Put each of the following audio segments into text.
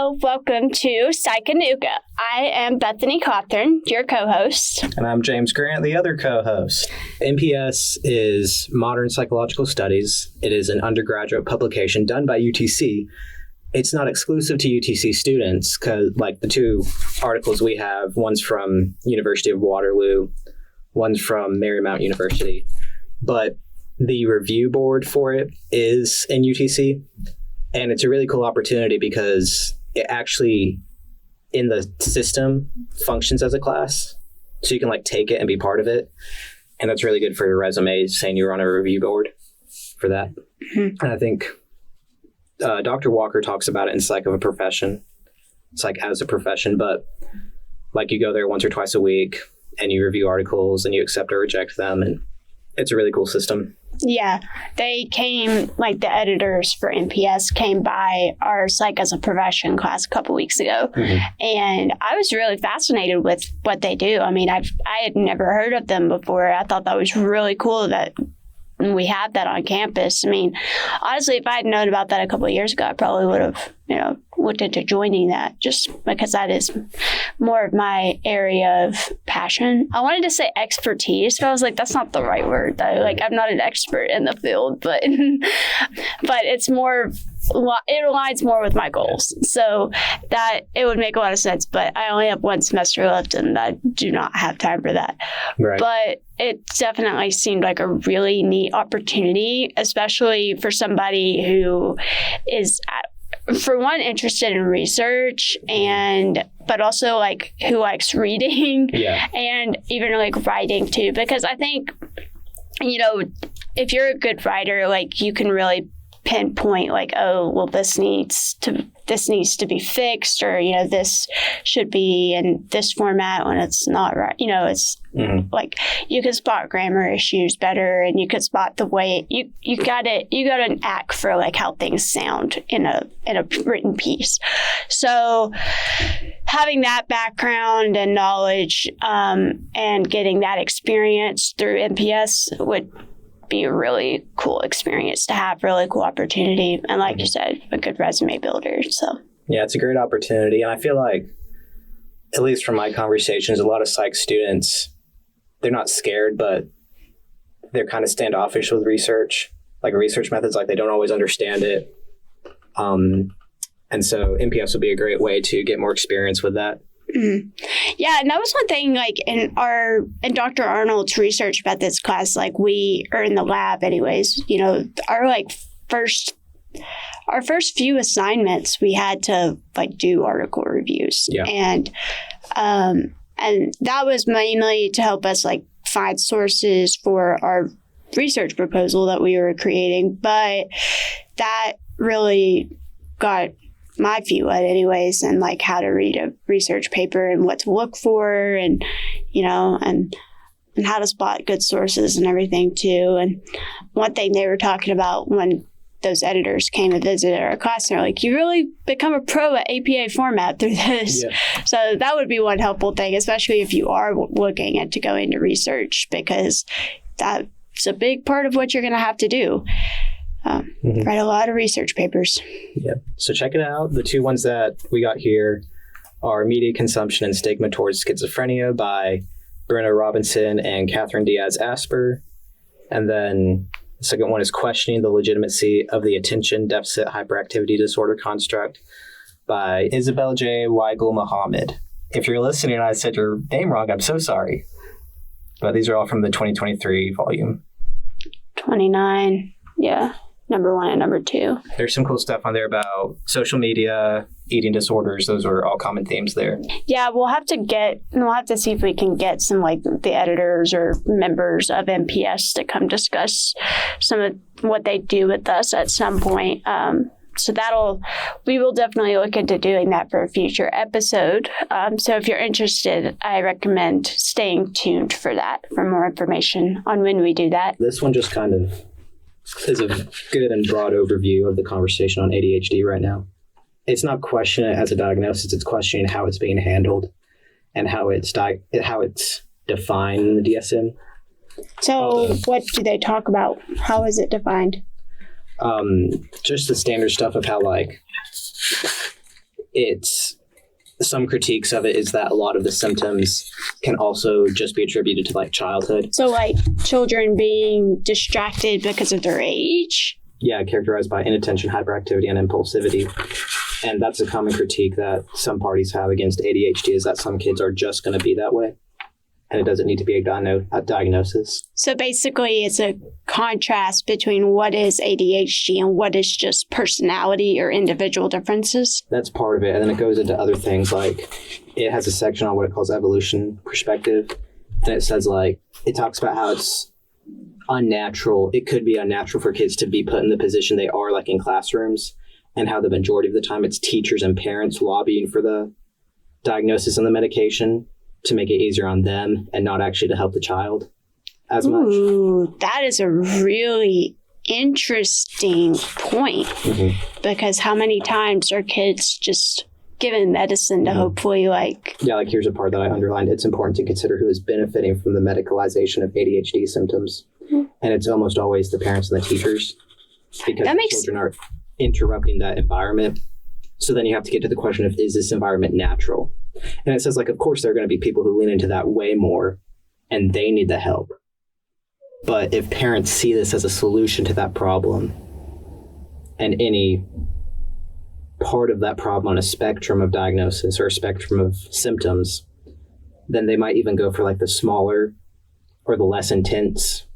Hello, welcome to Psychanooga. I am Bethany Cawthorn, your co-host. And I'm James Grant, the other co-host. MPS is Modern Psychological Studies. It is an undergraduate publication done by UTC. It's not exclusive to UTC students, because like the two articles we have, one's from University of Waterloo, one's from Marymount University. But the review board for it is in UTC. And it's a really cool opportunity because it actually, in the system, functions as a class. So you can like take it and be part of it. And that's really good for your resume, saying you're on a review board for that. Mm-hmm. And I think Dr. Walker talks about it in Psych of a Profession. It's like as a profession, but like you go there once or twice a week and you review articles and you accept or reject them. And it's a really cool system. Yeah, they came, like the editors for MPS came by our Psych as a Profession class a couple weeks ago. Mm-hmm. And I was really fascinated with what they do. I mean, I had never heard of them before. I thought that was really cool that we have that on campus. I mean, honestly, if I had known about that a couple of years ago, I probably would have, looked into joining that just because that is more of my area of passion. I wanted to say expertise, but I was like, that's not the right word though. Like, I'm not an expert in the field, but it's more, it aligns more with my goals. So that it would make a lot of sense, but I only have one semester left and I do not have time for that. Right. But it definitely seemed like a really neat opportunity, especially for somebody who is for one, interested in research but also like who likes reading and even like writing too, because I think, if you're a good writer, like you can really pinpoint like, oh, well, this needs to be fixed, or this should be in this format when it's not right. It's like you can spot grammar issues better, and you can spot the way you got an act for like how things sound in a written piece. So having that background and knowledge and getting that experience through MPS would be a really cool experience to have, really cool opportunity, and like you said, a good resume builder. So yeah, it's a great opportunity, and I feel like, at least from my conversations, a lot of psych students, they're not scared, but they're kind of standoffish with research, like research methods, like they don't always understand it. And so MPS would be a great way to get more experience with that. Mm-hmm. Yeah, and that was one thing, like in Dr. Arnold's research methods class, like we are in the lab anyways, our first few assignments, we had to like do article reviews. Yeah. And that was mainly to help us like find sources for our research proposal that we were creating. But that really got my feet wet anyways, and like how to read a research paper and what to look for, and and how to spot good sources and everything too. And one thing they were talking about when those editors came and visited our class, they're like, you really become a pro at APA format through this. Yeah. So that would be one helpful thing, especially if you are looking to go into research, because that's a big part of what you're going to have to do. Write a lot of research papers. Yeah. So check it out. The two ones that we got here are Media Consumption and Stigma Towards Schizophrenia by Bruno Robinson and Catherine Diaz-Asper. And then the second one is Questioning the Legitimacy of the Attention Deficit Hyperactivity Disorder Construct by Isabel J. Weigel Muhammad. If you're listening and I said your name wrong, I'm so sorry. But these are all from the 2023 volume. 29. Yeah. Number 1 and number 2. There's some cool stuff on there about social media, eating disorders. Those are all common themes there. Yeah, we'll have to see if we can get some like the editors or members of MPS to come discuss some of what they do with us at some point. So we will definitely look into doing that for a future episode. So if you're interested, I recommend staying tuned for that for more information on when we do that. This one just kind of is a good and broad overview of the conversation on ADHD right now. It's not questioning it as a diagnosis, it's questioning how it's being handled and how it's defined in the DSM. So what do they talk about? How is it defined? Just the standard stuff of how like it's some critiques of it is that a lot of the symptoms can also just be attributed to like childhood. So like children being distracted because of their age? Yeah, characterized by inattention, hyperactivity, and impulsivity. And that's a common critique that some parties have against ADHD, is that some kids are just going to be that way. And it doesn't need to be a diagnosis. So basically, it's a contrast between what is ADHD and what is just personality or individual differences. That's part of it. And then it goes into other things, like it has a section on what it calls evolution perspective. And it says, like, it talks about how it's unnatural. It could be unnatural for kids to be put in the position they are, like in classrooms, and how the majority of the time it's teachers and parents lobbying for the diagnosis and the medication to make it easier on them and not actually to help the child as much. Ooh, that is a really interesting point, because how many times are kids just given medicine to hopefully like... Yeah, like here's a part that I underlined. It's important to consider who is benefiting from the medicalization of ADHD symptoms. And it's almost always the parents and the teachers, because the children are interrupting that environment. So then you have to get to the question of, is this environment natural? And it says, like, of course, there are going to be people who lean into that way more, and they need the help. But if parents see this as a solution to that problem, and any part of that problem on a spectrum of diagnosis or a spectrum of symptoms, then they might even go for like the smaller or the less intense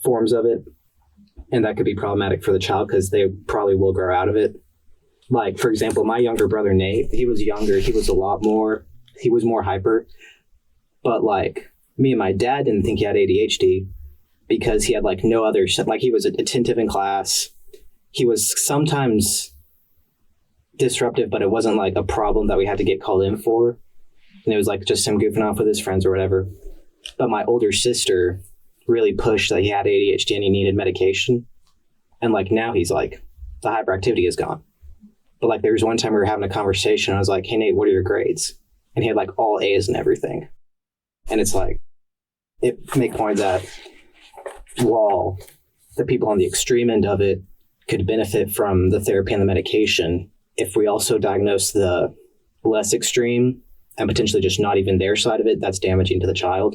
forms of it. And that could be problematic for the child because they probably will grow out of it. Like, for example, my younger brother, Nate, he was younger. He was more hyper. But like me and my dad didn't think he had ADHD because he had like no other, like he was attentive in class. He was sometimes disruptive, but it wasn't like a problem that we had to get called in for. And it was like just him goofing off with his friends or whatever. But my older sister really pushed that he had ADHD and he needed medication. And like now he's like, the hyperactivity is gone. But like there was one time we were having a conversation. I was like, hey, Nate, what are your grades? And he had like all A's and everything. And it's like, it make point that while the people on the extreme end of it could benefit from the therapy and the medication, if we also diagnose the less extreme and potentially just not even their side of it, that's damaging to the child.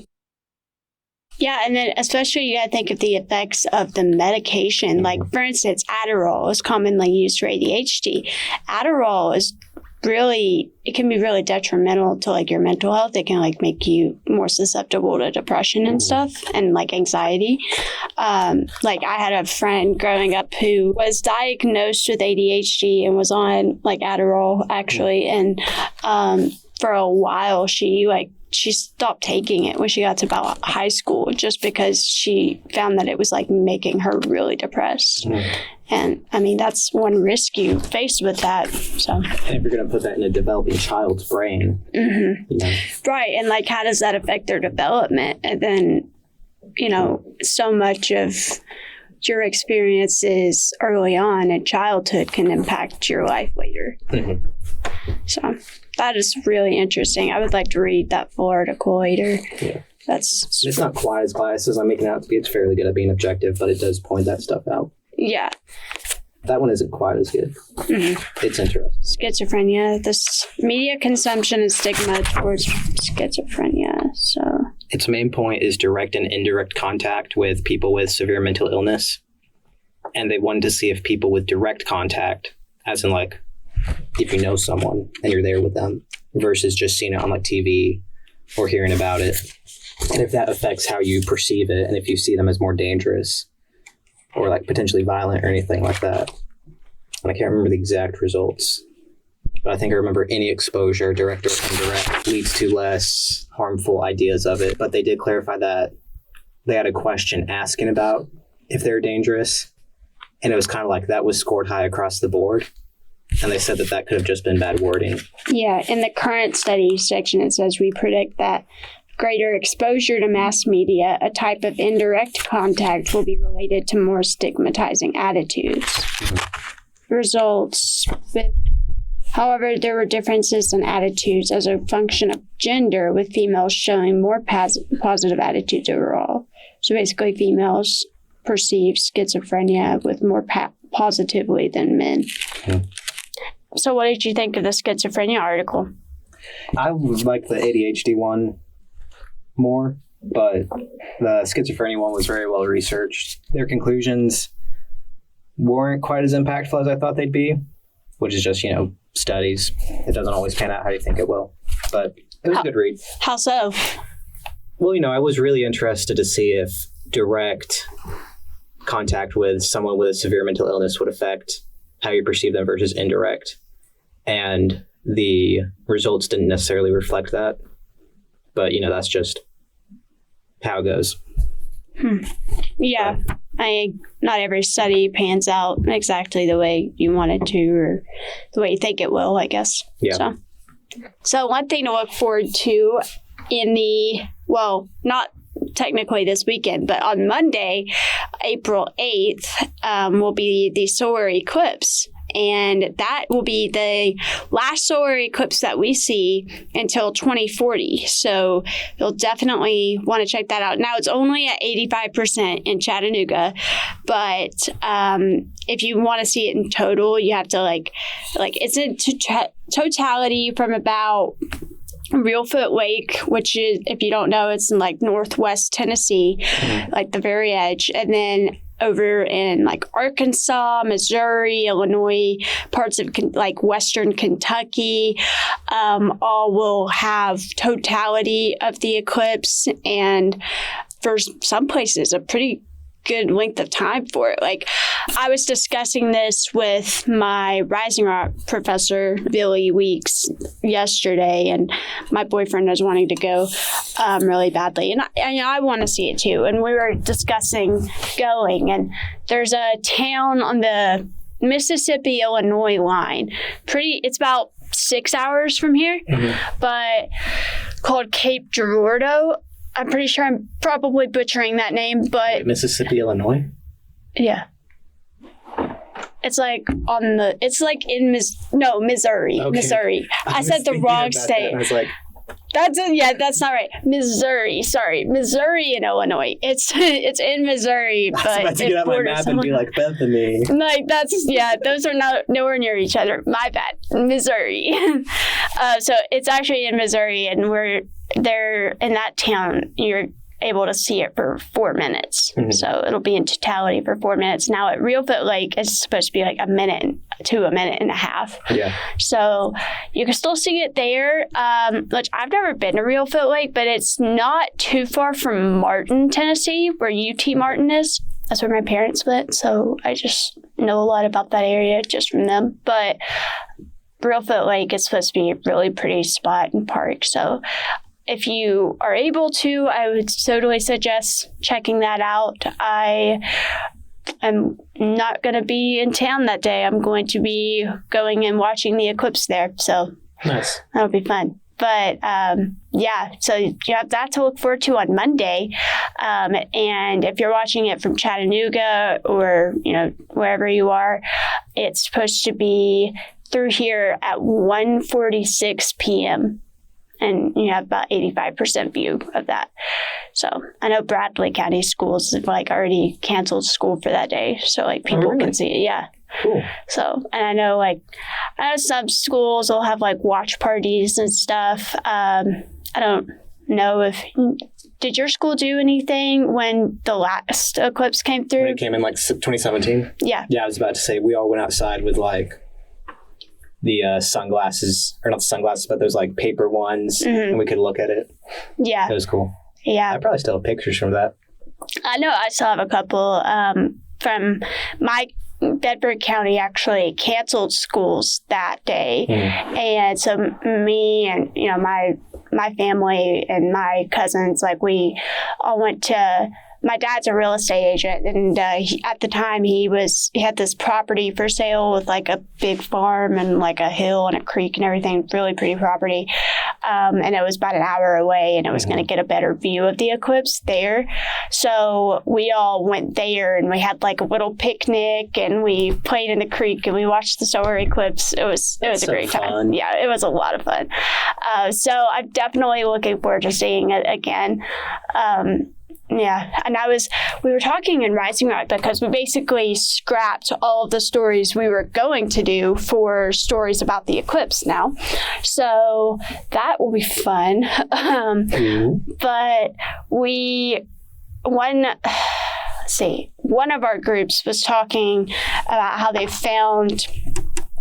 Yeah, and then especially you got to think of the effects of the medication. Like, for instance, Adderall is commonly used for ADHD. Adderall is really, it can be really detrimental to like your mental health. It can like make you more susceptible to depression and stuff and like anxiety. Like I had a friend growing up who was diagnosed with ADHD and was on like Adderall actually. And for a while she stopped taking it when she got to about high school just because she found that it was like making her really depressed. And I mean, that's one risk you face with that. So, and if you're going to put that in a developing child's brain, you know. Right. And like, how does that affect their development? And then, you know, so much of your experiences early on in childhood can impact your life later. So that is really interesting. I would like to read that full article later. Yeah. It's not quite as biased as I'm making it out to be. It's fairly good at being objective, but it does point that stuff out. Yeah. That one isn't quite as good. It's interesting. Schizophrenia. This media consumption and stigma towards schizophrenia. So its main point is direct and indirect contact with people with severe mental illness. And they wanted to see if people with direct contact, as in like if you know someone and you're there with them, versus just seeing it on like TV or hearing about it, and if that affects how you perceive it and if you see them as more dangerous or like potentially violent or anything like that. And I can't remember the exact results, but I think I remember any exposure, direct or indirect, leads to less harmful ideas of it. But they did clarify that they had a question asking about if they're dangerous, and it was kind of like that was scored high across the board. And they said that that could have just been bad wording. Yeah, in the current study section, it says we predict that greater exposure to mass media, a type of indirect contact, will be related to more stigmatizing attitudes. Results however, there were differences in attitudes as a function of gender, with females showing more positive attitudes overall. So basically, females perceive schizophrenia with more positively than men. So what did you think of the schizophrenia article? I like the ADHD one more, but the schizophrenia one was very well researched. Their conclusions weren't quite as impactful as I thought they'd be, which is just, studies. It doesn't always pan out how you think it will. But it was a good read. How so? Well, I was really interested to see if direct contact with someone with a severe mental illness would affect how you perceive them versus indirect. And the results didn't necessarily reflect that. But, that's just how it goes. Yeah. Not every study pans out exactly the way you want it to or the way you think it will, I guess. Yeah. So one thing to look forward to not technically this weekend, but on Monday, April 8th, will be the solar eclipse. And that will be the last solar eclipse that we see until 2040. So you'll definitely want to check that out. Now, it's only at 85% in Chattanooga, but if you want to see it in total, you have to it's in totality from about Reelfoot Lake, which is, if you don't know, it's in northwest Tennessee, the very edge. And then over in Arkansas, Missouri, Illinois, parts of western Kentucky, all will have totality of the eclipse. And for some places, a pretty good length of time for it. I was discussing this with my Rising Rock professor, Billy Weeks, yesterday, and my boyfriend is wanting to go really badly. And I want to see it too. And we were discussing going, and there's a town on the Mississippi-Illinois line. It's about 6 hours from here, but called Cape Girardeau. I'm pretty sure I'm probably butchering that name, but... Mississippi, Illinois? Yeah. It's in Missouri. Okay. Missouri. I said the wrong state. I was like... That's not right. Missouri. Sorry. Missouri and Illinois. It's in Missouri, but I was about to get out my map and be like, Bethany. Those are nowhere near each other. My bad. Missouri. So it's actually in Missouri, and we're there in that town. You're able to see it for 4 minutes. So it'll be in totality for 4 minutes. Now at Reelfoot Lake, it's supposed to be a minute to a minute and a half. Yeah. So you can still see it there. Which I've never been to Reelfoot Lake, but it's not too far from Martin, Tennessee, where UT Martin is. That's where my parents went. So I just know a lot about that area just from them. But Reelfoot Lake is supposed to be a really pretty spot and park. So if you are able to, I would totally suggest checking that out. I am not going to be in town that day. I'm going to be going and watching the eclipse there. So nice. That'll be fun. But so you have that to look forward to on Monday. And if you're watching it from Chattanooga or, wherever you are, it's supposed to be through here at 1:46 p.m. And you have about 85% view of that. So I know Bradley County schools have already canceled school for that day. So people can see it. Yeah. Cool. So, and I know some schools will have watch parties and stuff. I don't know did your school do anything when the last eclipse came through? When it came in 2017? Yeah. Yeah, I was about to say we all went outside with the sunglasses, or not the sunglasses, but those paper ones, and we could look at it. Yeah. It was cool. Yeah. I probably still have pictures from that. I know I still have a couple from my Bedford County actually canceled schools that day. And so me and, my family and my cousins, we all went to... My dad's a real estate agent, and at the time he had this property for sale with a big farm and a hill and a creek and everything, really pretty property. And it was about an hour away, and it was going to get a better view of the eclipse there. So we all went there, and we had a little picnic, and we played in the creek, and we watched the solar eclipse. It was a great time. Yeah, it was a lot of fun. So I'm definitely looking forward to seeing it again. Yeah, and we were talking in Rising Rock because we basically scrapped all of the stories we were going to do for stories about the eclipse now. So that will be fun. But one of our groups was talking about how they found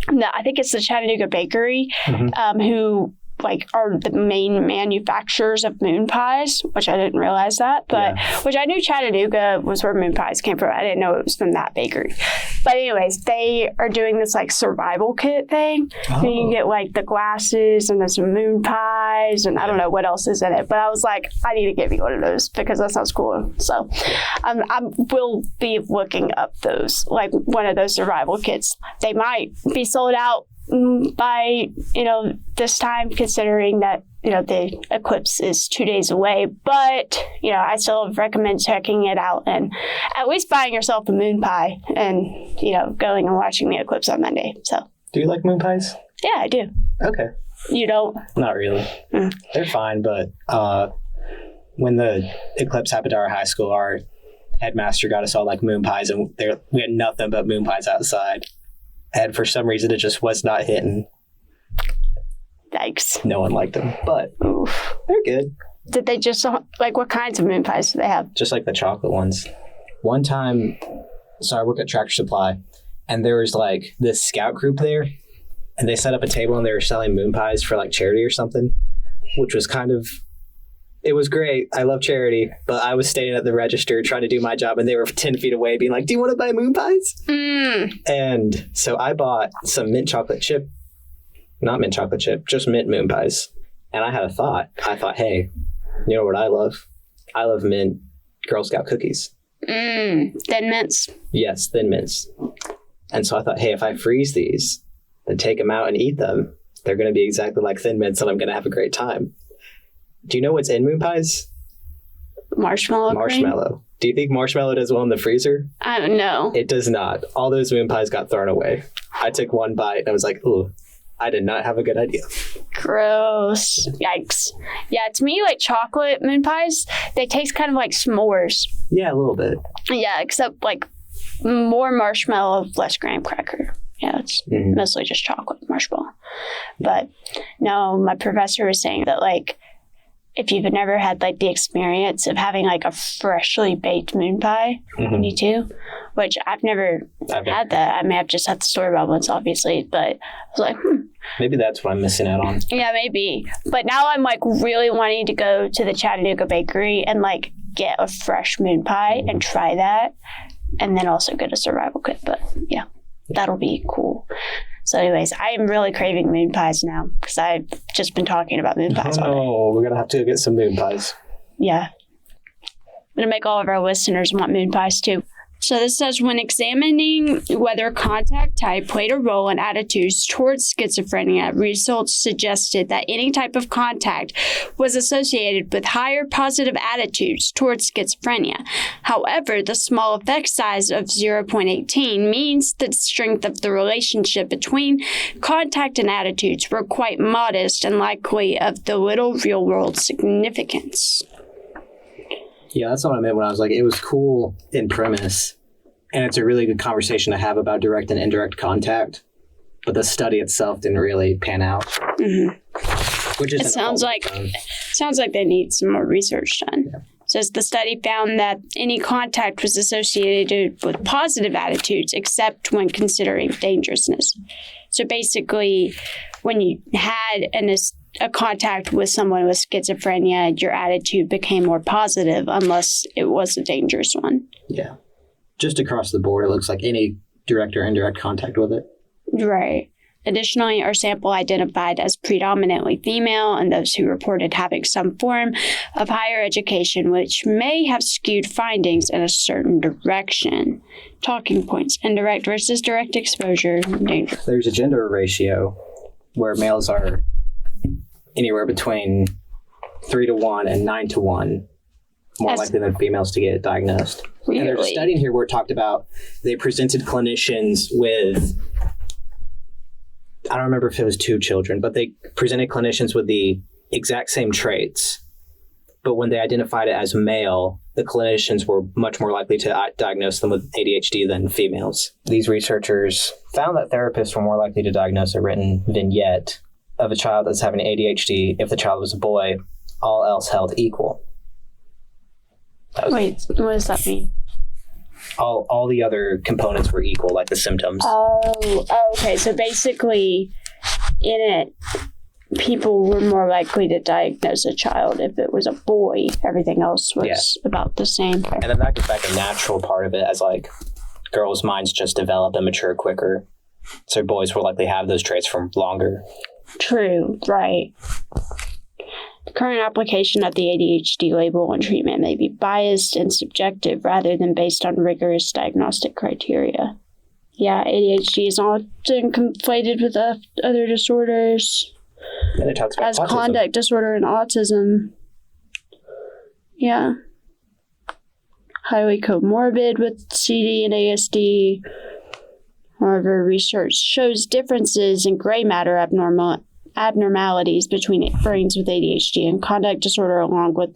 I think it's the Chattanooga Bakery, who are the main manufacturers of moon pies, which I didn't realize that, but which I knew Chattanooga was where moon pies came from. I didn't know it was from that bakery. But anyways, they are doing this survival kit thing. Oh. And you get the glasses and there's some moon pies and I don't know what else is in it. But I was like, I need to get me one of those because that sounds cool. So I will be looking up those, one of those survival kits. They might be sold out by this time, considering that the eclipse is 2 days away, but I still recommend checking it out and at least buying yourself a moon pie and going and watching the eclipse on Monday. So do you like moon pies? Yeah, I do. Okay. You don't? Not really. They're fine, but when the eclipse happened at our high school, our headmaster got us all moon pies, and we had nothing but moon pies outside. And for some reason, it just was not hitting. Yikes. No one liked them, but they're good. Did they just, what kinds of moon pies do they have? Just the chocolate ones. One time, so I work at Tractor Supply, and there was this scout group there, and they set up a table and they were selling moon pies for charity or something, which was it was great. I love charity, but I was standing at the register trying to do my job, and they were 10 feet away being like, do you want to buy moon pies? And so I bought some not mint chocolate chip, just mint moon pies. And I had a thought. I thought, hey, you know what I love? I love mint Girl Scout cookies. Thin mints? Yes, thin mints. And so I thought, hey, if I freeze these and take them out and eat them, they're going to be exactly like thin mints, and I'm going to have a great time. Do you know what's in moon pies? Marshmallow. Do you think marshmallow does well in the freezer? I don't know. It does not. All those moon pies got thrown away. I took one bite and I was like, ooh, I did not have a good idea. Gross. Yikes. Yeah, to me, chocolate moon pies, they taste kind of like s'mores. Yeah, a little bit. Yeah, except more marshmallow, less graham cracker. Yeah, it's mostly just chocolate marshmallow. But no, my professor was saying that if you've never had the experience of having a freshly baked moon pie, you need to, which I've never had that. I mean, I've just had the story about once, obviously, but I was like, maybe that's what I'm missing out on. Yeah, maybe. But now I'm really wanting to go to the Chattanooga Bakery and get a fresh moon pie and try that, and then also get a survival kit. But yeah, that'll be cool. So anyways, I am really craving moon pies now because I've just been talking about moon pies all day. Oh, we're going to have to get some moon pies. Yeah. I'm going to make all of our listeners want moon pies too. So this says, when examining whether contact type played a role in attitudes towards schizophrenia, results suggested that any type of contact was associated with higher positive attitudes towards schizophrenia. However, the small effect size of 0.18 means the strength of the relationship between contact and attitudes were quite modest and likely of the little real-world significance. Yeah, that's what I meant when I was it was cool in premise, and it's a really good conversation to have about direct and indirect contact, but the study itself didn't really pan out. Which is it sounds like they need some more research done. Yeah. It says the study found that any contact was associated with positive attitudes, except when considering dangerousness. So basically, when you had a contact with someone with schizophrenia, your attitude became more positive unless it was a dangerous one. Yeah. Just across the board, it looks like any direct or indirect contact with it. Right. Additionally, our sample identified as predominantly female and those who reported having some form of higher education, which may have skewed findings in a certain direction. Talking points: indirect versus direct exposure, danger. There's a gender ratio where males are anywhere between 3-to-1 and 9-to-1 more likely than females to get diagnosed. Really? And there's a study in here where it talked about they presented clinicians with, I don't remember if it was 2 children, but they presented clinicians with the exact same traits. But when they identified it as male, the clinicians were much more likely to diagnose them with ADHD than females. These researchers found that therapists were more likely to diagnose a written vignette of a child that's having ADHD if the child was a boy, all else held equal. Wait, what does that mean? All the other components were equal, like the symptoms. Oh, okay. So basically, in it, people were more likely to diagnose a child if it was a boy. Everything else was about the same. And then that gets back a natural part of it, as like girls' minds just develop and mature quicker. So boys will likely have those traits for longer. True, right. The current application of the ADHD label and treatment may be biased and subjective rather than based on rigorous diagnostic criteria. Yeah, ADHD is often conflated with other disorders. And it talks about as autism. Conduct disorder and autism. Yeah. Highly comorbid with CD and ASD. However, research shows differences in gray matter abnormalities between brains with ADHD and conduct disorder, along with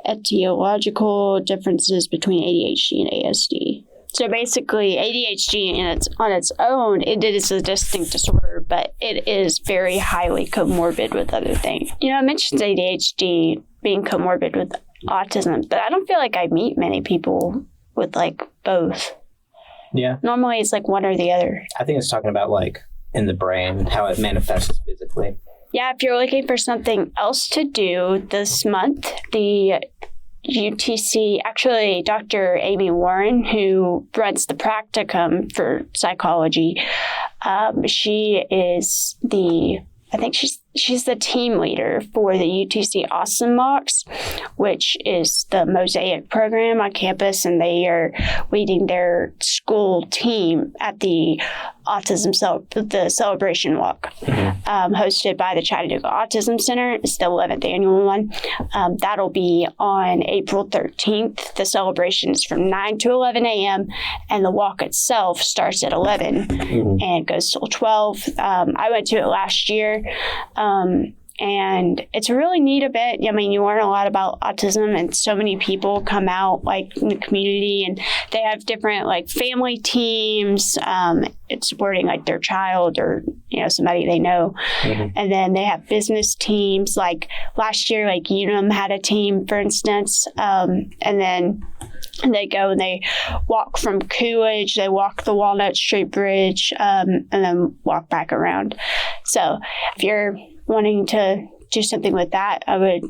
etiological differences between ADHD and ASD. So basically, ADHD on its own, it is a distinct disorder, but it is very highly comorbid with other things. I mentioned ADHD being comorbid with autism, but I don't feel like I meet many people with like both. Yeah. Normally, it's like one or the other. I think it's talking about like in the brain, how it manifests physically. Yeah, if you're looking for something else to do this month, the UTC, actually Dr. Amy Warren, who runs the practicum for psychology, she is she's the team leader for the UTC Awesome Mocks, which is the Mosaic program on campus, and they are leading their school team at the the Celebration Walk, hosted by the Chattanooga Autism Center. It's the 11th annual one. That'll be on April 13th. The celebration is from 9 to 11 a.m., and the walk itself starts at 11 and goes till 12. I went to it last year. And it's a really neat event. I mean, you learn a lot about autism, and so many people come out like in the community, and they have different like family teams. It's supporting like their child or, somebody they know. And then they have business teams. Like last year, like Unum had a team, for instance. And then they go and they walk from Coolidge, they walk the Walnut Street Bridge, and then walk back around. So if you're wanting to do something with that, I would,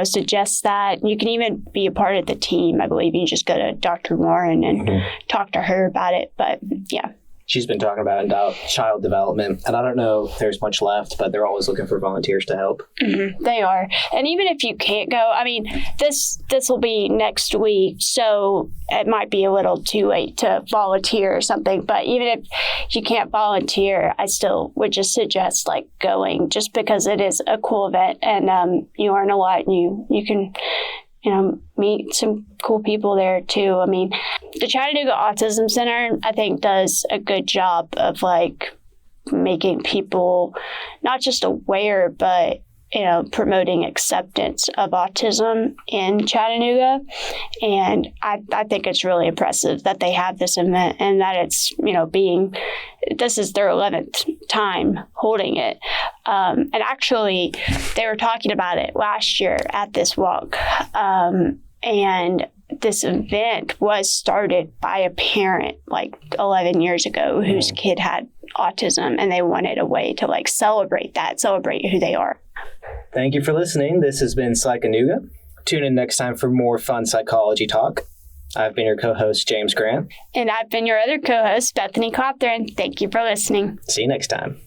suggest that. You can even be a part of the team. I believe you can just go to Dr. Warren and talk to her about it. But yeah. She's been talking about child development, and I don't know if there's much left, but they're always looking for volunteers to help. They are. And even if you can't go, I mean, this will be next week, so it might be a little too late to volunteer or something. But even if you can't volunteer, I still would just suggest like going, just because it is a cool event, and you learn a lot, and you can meet some cool people there too. I mean, the Chattanooga Autism Center, I think, does a good job of like making people not just aware, but promoting acceptance of autism in Chattanooga. And I think it's really impressive that they have this event, and that it's, this is their 11th time holding it. And actually, they were talking about it last year at this walk. And this event was started by a parent like 11 years ago whose kid had autism, and they wanted a way to like celebrate who they are. Thank you for listening. This has been Psychanooga. Tune in next time for more fun psychology talk. I've been your co-host, James Grant. And I've been your other co-host, Bethany Cawthorn. Thank you for listening. See you next time.